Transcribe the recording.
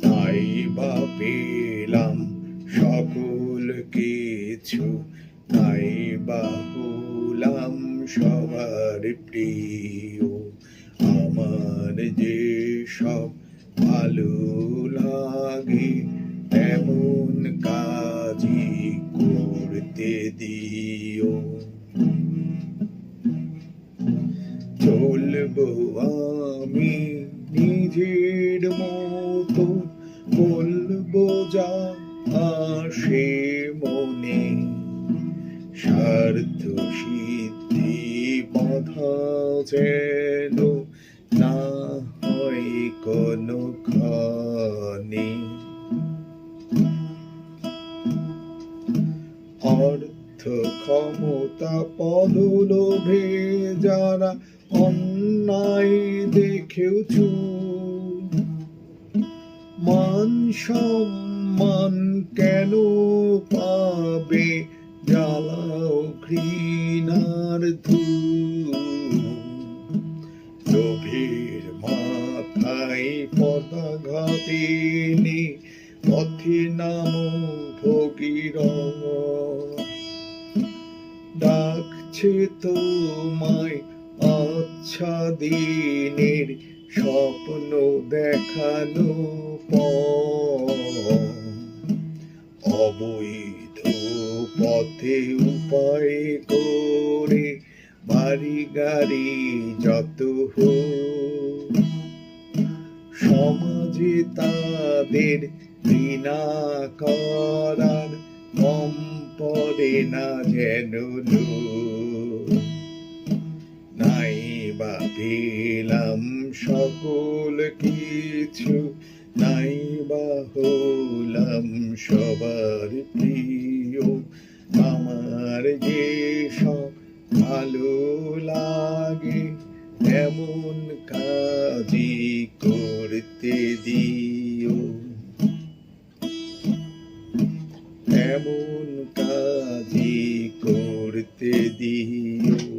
তাই বা পেলাম সকল কিছু, তাই বা হলাম সবার প্রিয়। আমার যে সব ভালো লাগে এমন কাজই করতে দিও। চলবো আমি নিজের মতো, বলবো যা আসে মনে। স্বার্থ সিদ্ধি বাধা যেন না হয় কোনোখানে। অর্থ ক্ষমতা পদলোভে যারা অন্যায় দেখেও চুপ, মান সম্মান কেন পাবে জ্বালাও ঘৃণার ধূপ। লোভের মাথায় পদাঘাত এনে পথে নামো ভগীরথ, ডাকছে তোমায় আচ্ছা দিনের স্বপ্ন দেখানো পথ। অবৈধ পথে উপায় করে বাড়ি গাড়ি যত হোক, সমাজে তাদের ঘৃণা করার কম পড়ে না যেন লোক। নাই বা পেলাম সকল কিছু, নাই বা হলাম সবার প্রিয়। আমার যে সব ভালো লাগে এমন কাজই করতে দিও, এমন কাজই করতে দিও।